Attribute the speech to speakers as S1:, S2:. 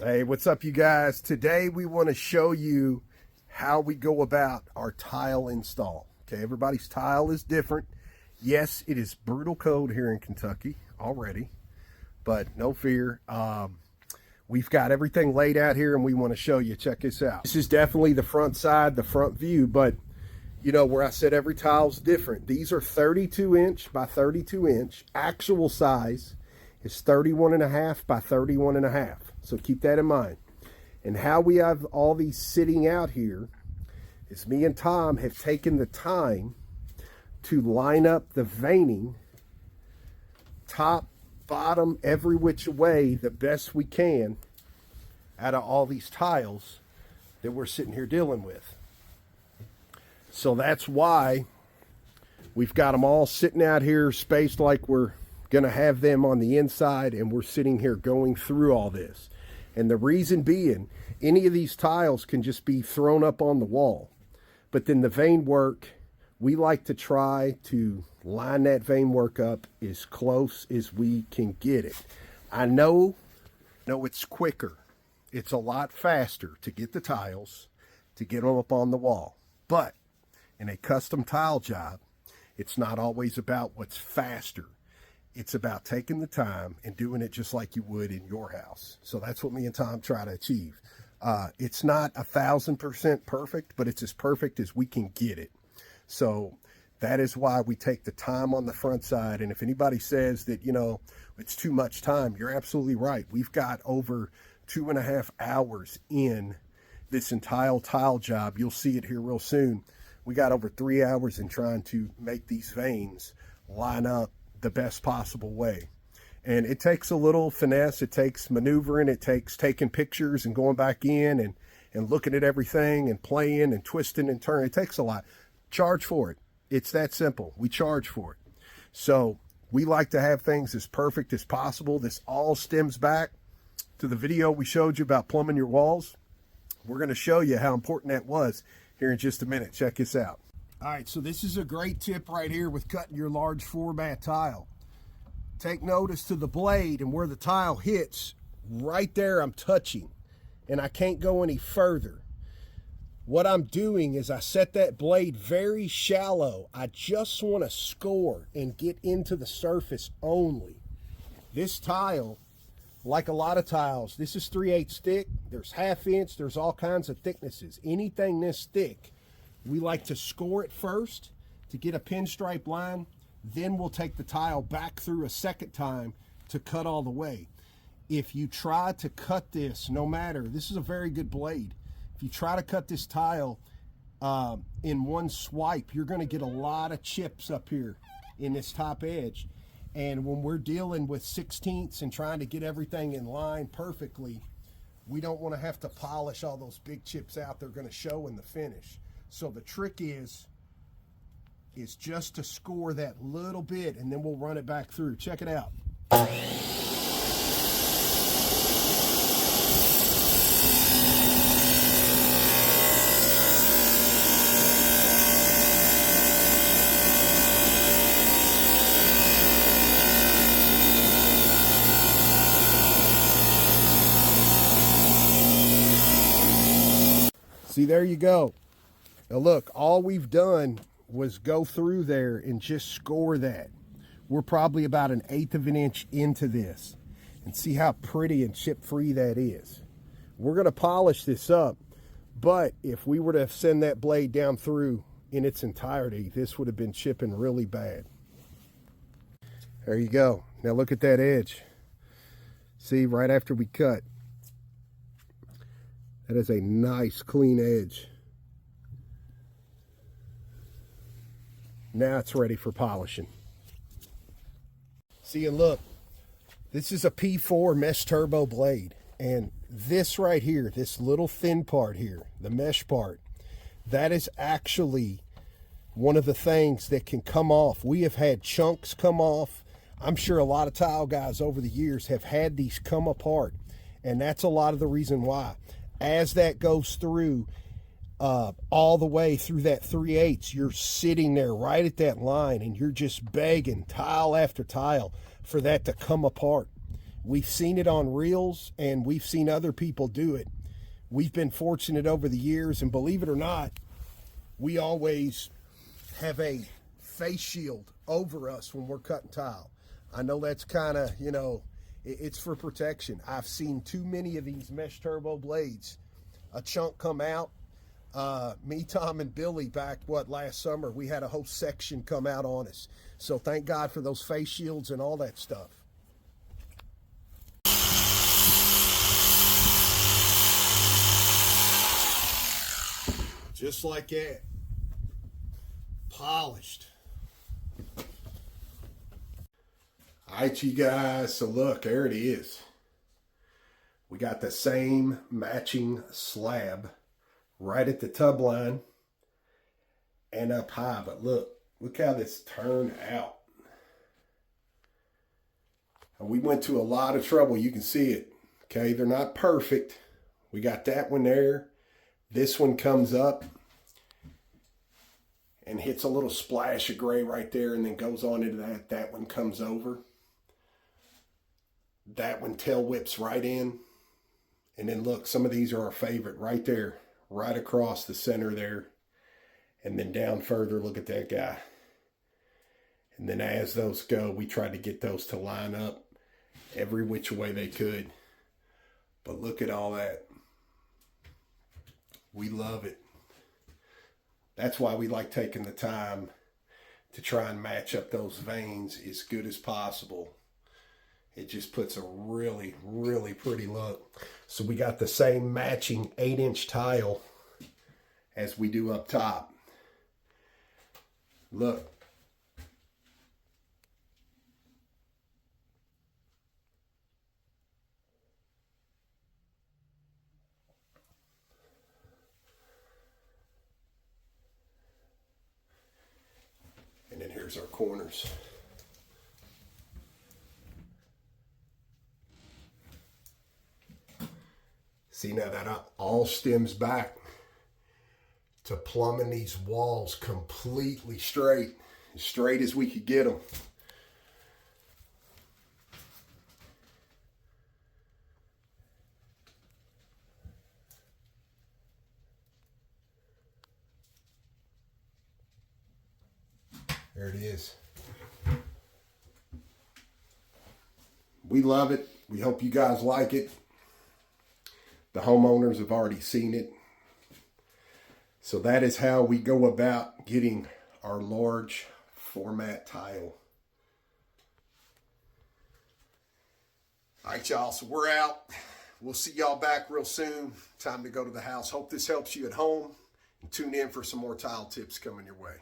S1: Hey, what's up, you guys? Today we want to show you how we go about our tile install. Okay, everybody's tile is different. Yes, it is brutal cold here in Kentucky already, but no fear. We've got everything laid out here and we want to show you. Check this out. This is definitely the front side, the front view, but you know where I said every tile's different. These are 32 inch by 32 inch. Actual size is 31.5 by 31.5. So keep that in mind. And how we have all these sitting out here is me and Tom have taken the time to line up the veining top, bottom, every which way the best we can out of all these tiles that we're sitting here dealing with. So that's why we've got them all sitting out here spaced like we're going to have them on the inside, and we're sitting here going through all this. And the reason being, any of these tiles can just be thrown up on the wall. But then the vein work, we like to try to line that vein work up as close as we can get it. I know it's quicker. It's a lot faster to get the tiles, to get them up on the wall. But in a custom tile job, it's not always about what's faster. It's about taking the time and doing it just like you would in your house. So that's what me and Tom try to achieve. It's not 1,000% perfect, but it's as perfect as we can get it. So that is why we take the time on the front side. And if anybody says that, you know, it's too much time, you're absolutely right. We've got over 2.5 hours in this entire tile job. You'll see it here real soon. We got over 3 hours in trying to make these veins line up the best possible way. And it takes a little finesse, it takes maneuvering, it takes taking pictures and going back in and looking at everything and playing and twisting and turning. It takes a lot. Charge for it. It's that simple. We charge for it. So we like to have things as perfect as possible. This all stems back to the video we showed you about plumbing your walls. We're going to show you how important that was here in just a minute. Check this out. All right, so this is a great tip right here with cutting your large format tile. Take notice to the blade and where the tile hits. Right there I'm touching, and I can't go any further. What I'm doing is I set that blade very shallow. I just want to score and get into the surface only. This tile, like a lot of tiles, this is 3/8 thick. There's 1/2 inch. There's all kinds of thicknesses. Anything this thick, we like to score it first to get a pinstripe line. Then we'll take the tile back through a second time to cut all the way. If you try to cut this, no matter, this is a very good blade. If you try to cut this tile in one swipe, you're going to get a lot of chips up here in this top edge. And when we're dealing with 16ths and trying to get everything in line perfectly, we don't want to have to polish all those big chips out. They're going to show in the finish. So the trick is just to score that little bit, and then we'll run it back through. Check it out. See, there you go. Now look, all we've done was go through there and just score that. We're probably about 1/8 of an inch into this, and see how pretty and chip free that is. We're going to polish this up, but if we were to send that blade down through in its entirety, this would have been chipping really bad. There you go. Now look at that edge. See, right after we cut, that is a nice clean edge. Now it's ready for polishing. See, and look, this is a P4 mesh turbo blade, and this right here, this little thin part here, the mesh part, that is actually one of the things that can come off. We have had chunks come off. I'm sure a lot of tile guys over the years have had these come apart, and that's a lot of the reason why. As that goes through, all the way through that 3/8, you're sitting there right at that line, and you're just begging tile after tile for that to come apart. We've seen it on reels, and we've seen other people do it. We've been fortunate over the years, and believe it or not, we always have a face shield over us when we're cutting tile. I know that's kind of, you know, it's for protection. I've seen too many of these mesh turbo blades, a chunk come out. Me, Tom, and Billy back, last summer, we had a whole section come out on us. So thank God for those face shields and all that stuff. Just like that. Polished. All right, you guys, so look, there it is. We got the same matching slab right at the tub line and up high, but look how this turned out. And we went to a lot of trouble. You can see it. Okay, they're not perfect. We got that one there. This one comes up and hits a little splash of gray right there and then goes on into that. That one comes over. That one tail whips right in. And then look, some of these are our favorite right there, right across the center there. And then down further, look at that guy. And then as those go, we tried to get those to line up every which way they could. But look at all that. We love it. That's why we like taking the time to try and match up those veins as good as possible. It just puts a really, really pretty look. So we got the same matching 8-inch tile as we do up top. Look. And then here's our corners. See, now that all stems back to plumbing these walls completely straight, as straight as we could get them. There it is. We love it. We hope you guys like it. The homeowners have already seen it. So that is how we go about getting our large format tile. All right, y'all, so we're out. We'll see y'all back real soon. Time to go to the house. Hope this helps you at home. And tune in for some more tile tips coming your way.